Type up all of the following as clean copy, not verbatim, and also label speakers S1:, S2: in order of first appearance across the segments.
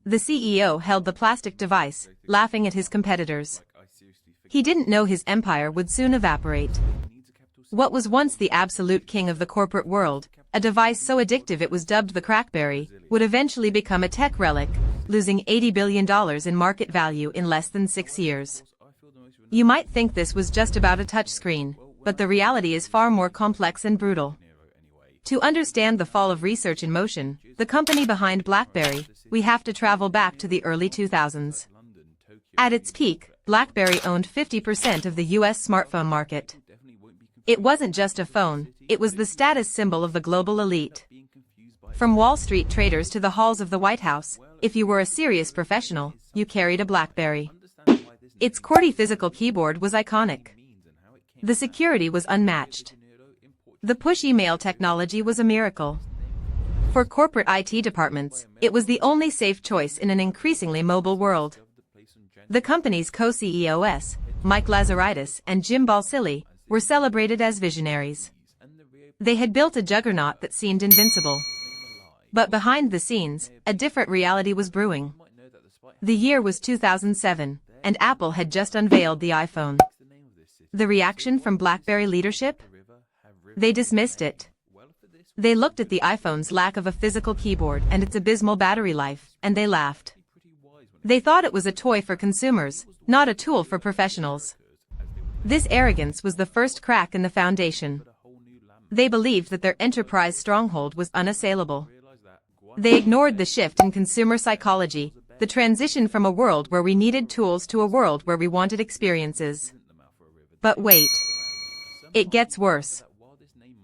S1: The CEO held the plastic device, laughing at his competitors. He didn't know his empire would soon evaporate. What was once the absolute king of the corporate world, a device so addictive it was dubbed the CrackBerry, would eventually become a tech relic, losing $80 billion in market value in less than 6 years. You might think this was just about a touchscreen, but the reality is far more complex and brutal. To understand the fall of research in motion, the company behind BlackBerry, we have to travel back to the early 2000s. At its peak, BlackBerry owned 50% of the US smartphone market. It wasn't just a phone, it was the status symbol of the global elite. From Wall Street traders to the halls of the White House, if you were a serious professional, you carried a BlackBerry. Its QWERTY physical keyboard was iconic. The security was unmatched. The push email technology was a miracle. For corporate IT departments, it was the only safe choice in an increasingly mobile world. The company's co-CEOs, Mike Lazaridis and Jim Balsillie, were celebrated as visionaries. They had built a juggernaut that seemed invincible. But behind the scenes, a different reality was brewing. The year was 2007, and Apple had just unveiled the iPhone. The reaction from BlackBerry leadership? They dismissed it. They looked at the iPhone's lack of a physical keyboard and its abysmal battery life, and they laughed. They thought it was a toy for consumers, not a tool for professionals. This arrogance was the first crack in the foundation. They believed that their enterprise stronghold was unassailable. They ignored the shift in consumer psychology, the transition from a world where we needed tools to a world where we wanted experiences. But wait. It gets worse.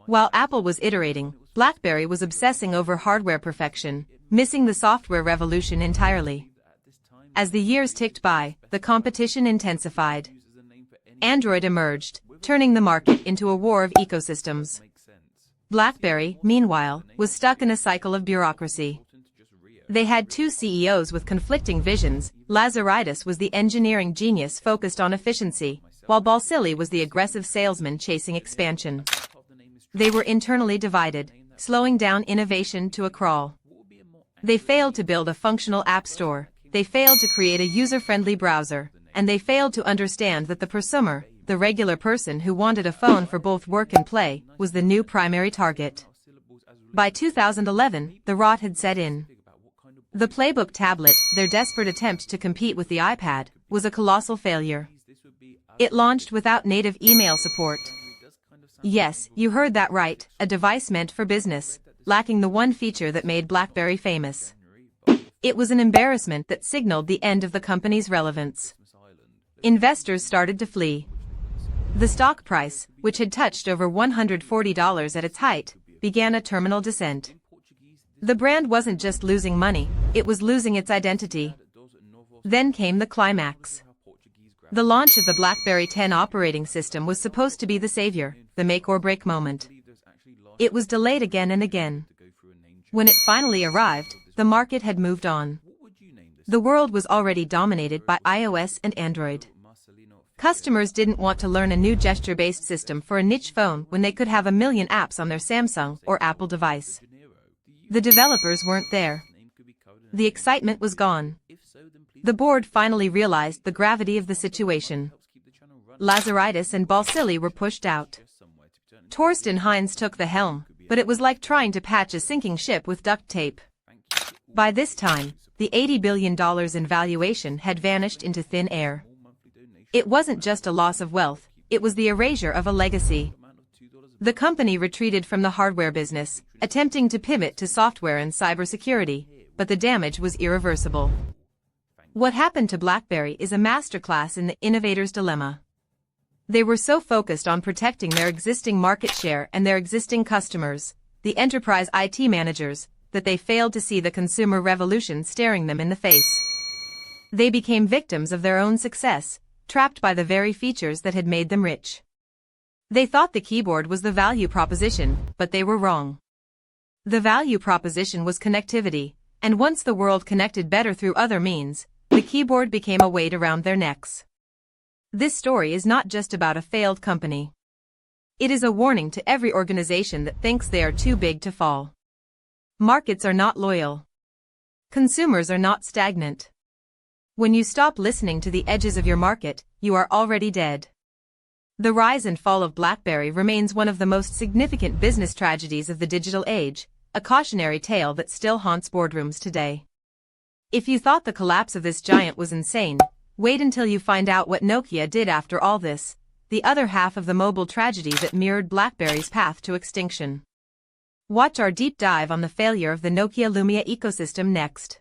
S1: While Apple was iterating, BlackBerry was obsessing over hardware perfection, missing the software revolution entirely. As the years ticked by, the competition intensified. Android emerged, turning the market into a war of ecosystems. BlackBerry, meanwhile, was stuck in a cycle of bureaucracy. They had two CEOs with conflicting visions. Lazaridis was the engineering genius focused on efficiency, while Balsillie was the aggressive salesman chasing expansion. They were internally divided, slowing down innovation to a crawl. They failed to build a functional app store, they failed to create a user-friendly browser, and they failed to understand that the prosumer, the regular person who wanted a phone for both work and play, was the new primary target. By 2011, the rot had set in. The Playbook tablet, their desperate attempt to compete with the iPad, was a colossal failure. It launched without native email support. Yes, you heard that right, a device meant for business, lacking the one feature that made BlackBerry famous. It was an embarrassment that signaled the end of the company's relevance. Investors started to flee. The stock price, which had touched over $140 at its height, began a terminal descent. The brand wasn't just losing money, it was losing its identity. Then came the climax. The launch of the BlackBerry 10 operating system was supposed to be the savior, the make-or-break moment. It was delayed again and again. When it finally arrived, the market had moved on. The world was already dominated by iOS and Android. Customers didn't want to learn a new gesture-based system for a niche phone when they could have a million apps on their Samsung or Apple device. The developers weren't there. The excitement was gone. The board finally realized the gravity of the situation. Lazaridis and Balsillie were pushed out. Torsten Heinz took the helm, but it was like trying to patch a sinking ship with duct tape. By this time, the $80 billion in valuation had vanished into thin air. It wasn't just a loss of wealth, it was the erasure of a legacy. The company retreated from the hardware business, attempting to pivot to software and cybersecurity, but the damage was irreversible. What happened to BlackBerry is a masterclass in the innovator's dilemma. They were so focused on protecting their existing market share and their existing customers, the enterprise IT managers, that they failed to see the consumer revolution staring them in the face. They became victims of their own success, trapped by the very features that had made them rich. They thought the keyboard was the value proposition, but they were wrong. The value proposition was connectivity, and once the world connected better through other means, the keyboard became a weight around their necks. This story is not just about a failed company. It is a warning to every organization that thinks they are too big to fall. Markets are not loyal. Consumers are not stagnant. When you stop listening to the edges of your market, you are already dead. The rise and fall of BlackBerry remains one of the most significant business tragedies of the digital age, a cautionary tale that still haunts boardrooms today. If you thought the collapse of this giant was insane, wait until you find out what Nokia did after all this, the other half of the mobile tragedy that mirrored BlackBerry's path to extinction. Watch our deep dive on the failure of the Nokia Lumia ecosystem next.